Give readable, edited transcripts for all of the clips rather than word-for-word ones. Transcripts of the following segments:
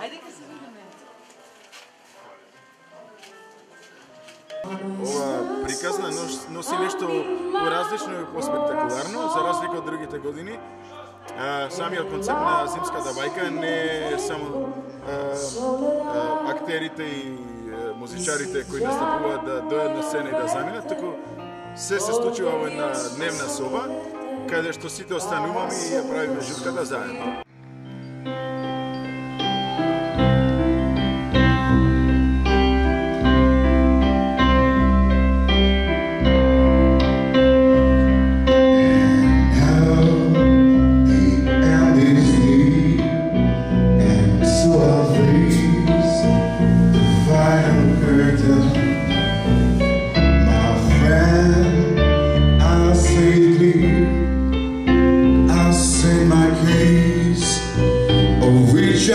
Ajde kad se vidime. Ова приказна носи нешто поразлично и поспектакуларно, за разлика од другите години. Самиот концепт на Зимската бајка не е само актерите и музичарите кои настапуваат да дојдат на сцена и да заминат, туку се случува во една дневна соба, каде што сите остануваме и ја правиме жутката заедно.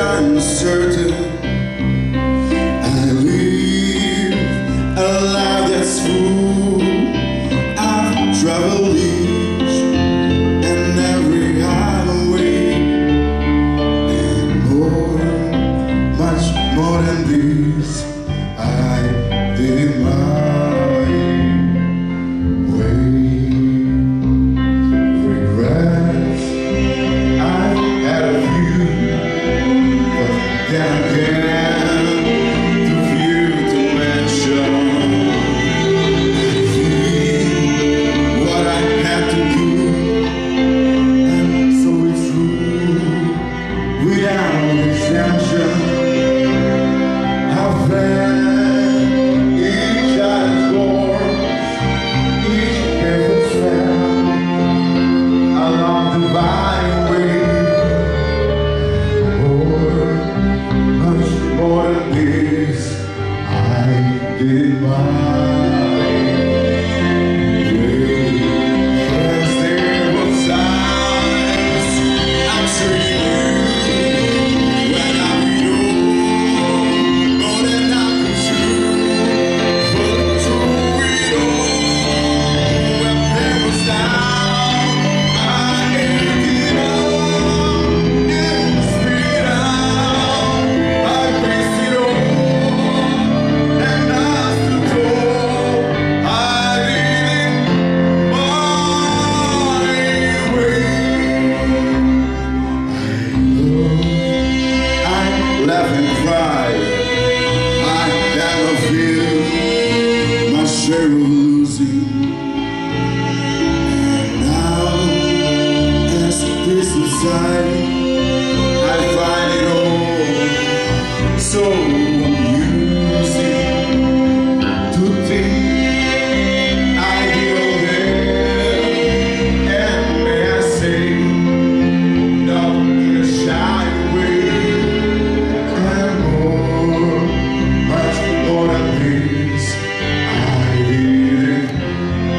I'm certain I live a life that's full. I've traveled each and every highway, and more, much more than this, I did it my way. Regrets, I had a few. Then again, too few to mention. What I had to do, and so it's true, without exemption. I've read each other's doors, each careful step along the byway. More than this, I did my way. Yes, there was times I'm sure you knew when I was young, more than I could chew. But through it all, when there was down, I gave it up, and spit out. I faced it all, and I stood tall. I did it my way. I laugh and cry. I never feel my share of losing. And now, as this subsides, I find it all so amusing to think I feel there, and may I say, not in a shy way, and more, much more than this, I did it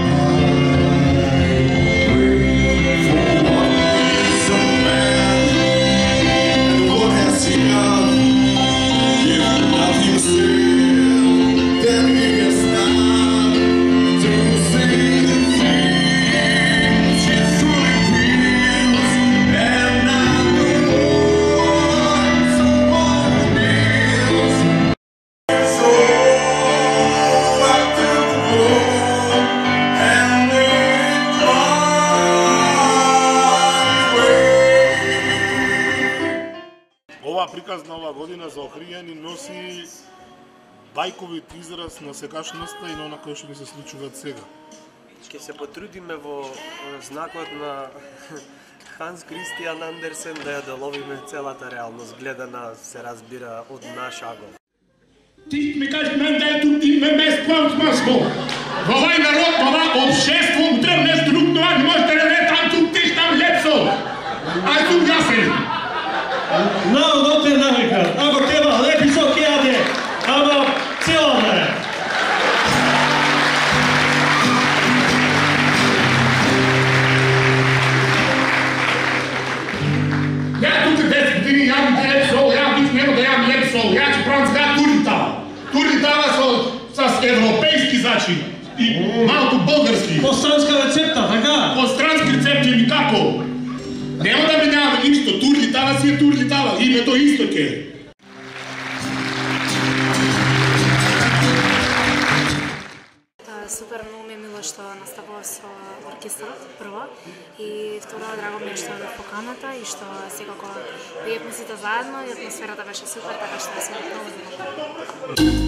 my way. For what is a man, and what has he done? If nothing still, then he has none to say the things he truly feels, and I'm the one someone feels. So I took the road and did it my way. Ова приказна ова година за Охријани носи бајковит израз на сегашноста и на она кој што ни се случуваат сега. Ќе се потрудиме во знакот на Ханс Кристијан Андерсен да ја доловиме целата реалност, гледана се разбира од наш агол. Ти ми кажеш мен да е тук и ме смешно. Во овај народ, ова обшество, утрем нещо друг, това не може да не там тук, тиш там лепсо. Ај тук јасен. Много доте навика, ако треба лепи со кејаде, ама цела не. Ја тук 10 години јадам лепсо, ја бих нема да јадам лепсо, ја ќе правам сега туритава. Туритава с европейски зачин и малку български. По странска рецепта, така? По странски рецепти, никак Охридske. Супер, многу ми е мило што наставував со оркестрот, прво. И второ, драго ми е што бев поканата и што секако пеевме сите заедно и атмосферата беше супер, така што сме многу задоволни.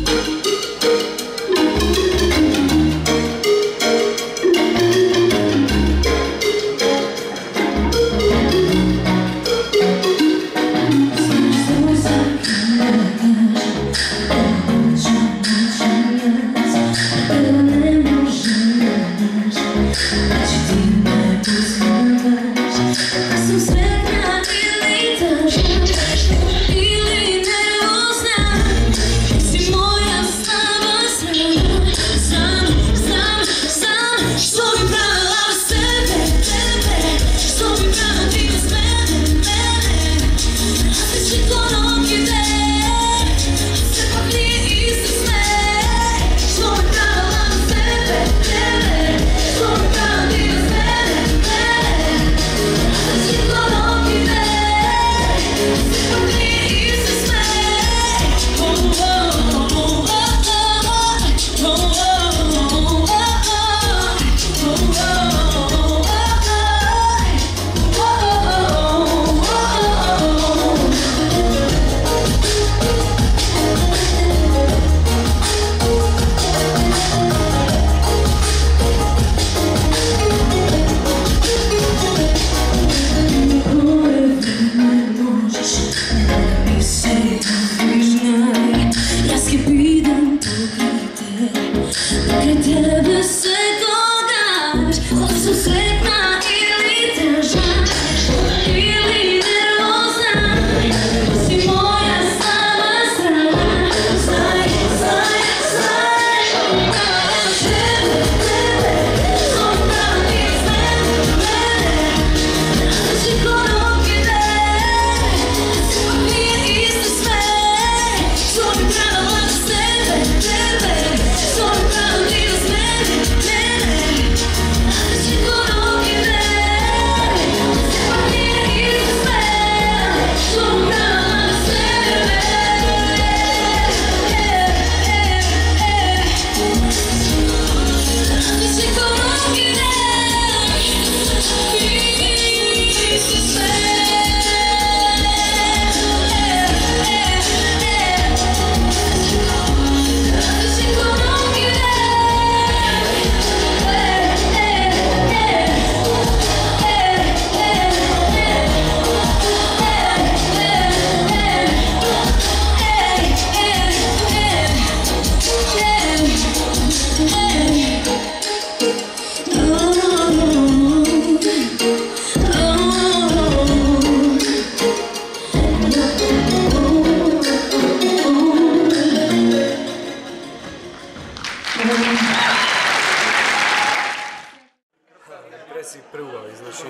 Импресии преубави, значи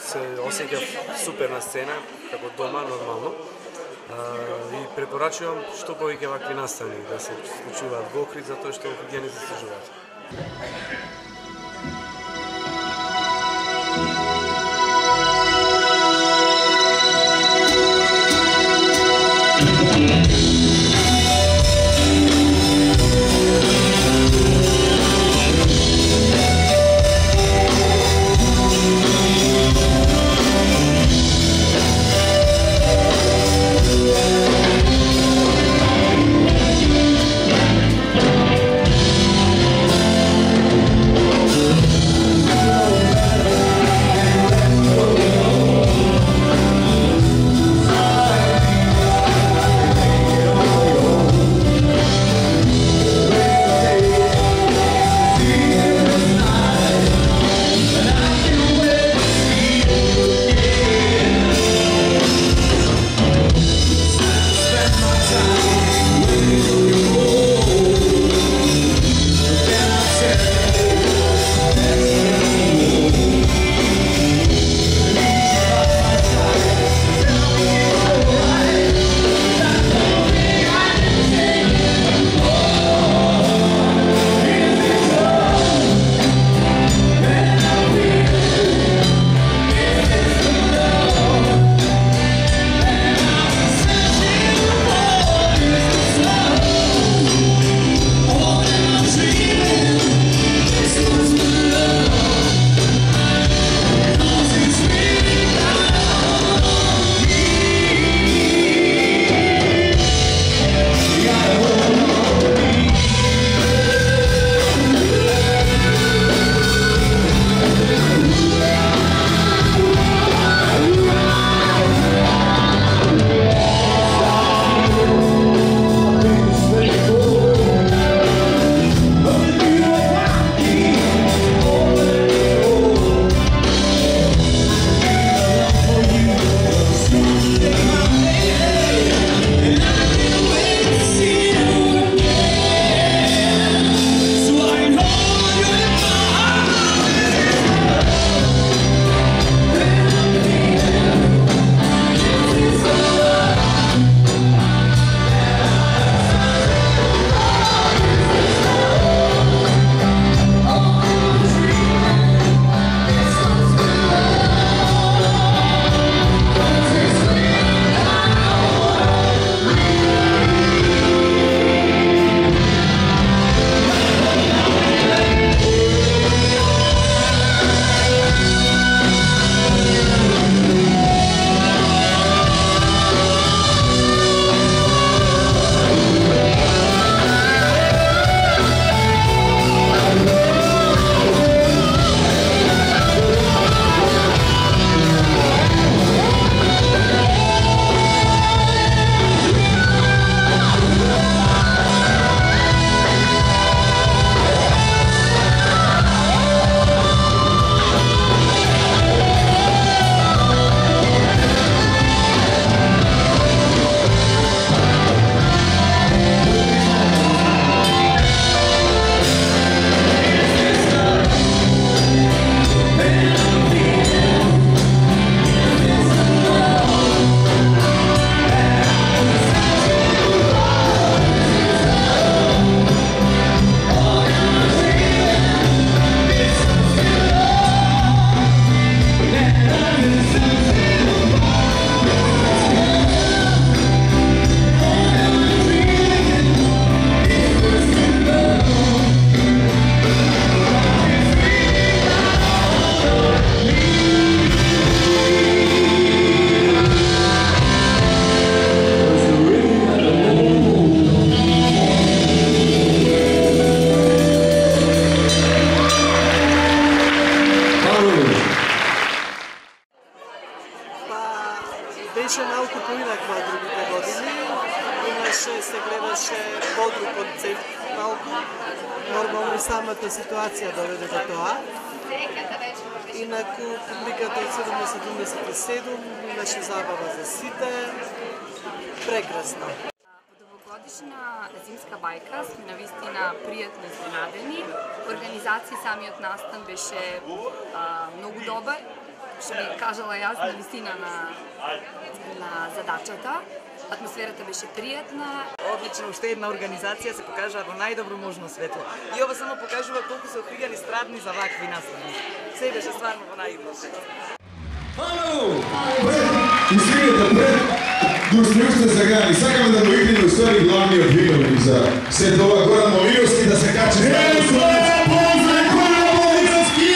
се осеќав супер на сцена, како дома, нормално. И препорачувам што повеќе вакви настани да се случуваат во Охрид, затоа што охриѓани заслужуваат. беше малку поинаква од другите години. Се гледаше бодро концепт, малку нормално и самата ситуација доведе до тоа. Инаку публиката од 77 имаше забава за сите. Прекрасно. Годишна зимска бајка сме навистина пријатно изненадени. Организација самиот настан беше многу добар. Што би кажала јас, навистина на задачата. Атмосферата беше пријатна. Одлично, уште една организација се покажа во најдобро можно светло. И ова само покажува колку се Охридјани страдни за вакви настани. Се беше стварно во најдобро светло. Извинете, пред Душтрюсте заграни, сакаме да му идеме устари главниот виновник за сето ова Горан Молиновски да се качи здраво с Горан Молиновски!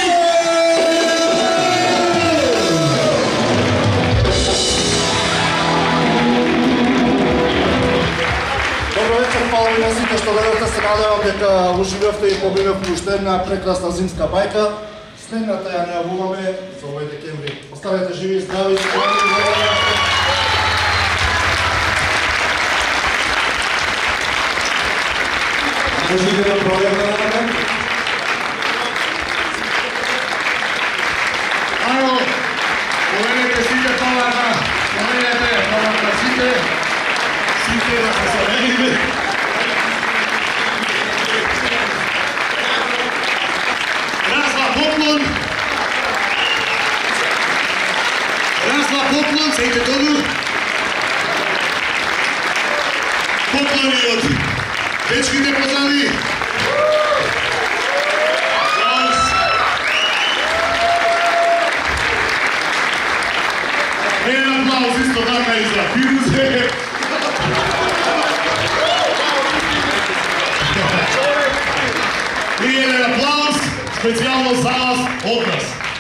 Добро вечер, фала ви на сите што гледате, се надевам дека уживевте и побивевте уште една прекрасна зимска бајка. Следната ја најавуваме за овој декември. Оставете живи и здрави. Можете да проверите на мене? Ано, поменете сите палата, поменете палата сите да се събериме. Разла поклон, сејте добро. Поклони од дечките позади. Аплауз. Еден аплауз исто така и за Фирузе. И еден аплауз специјално за вас од нас.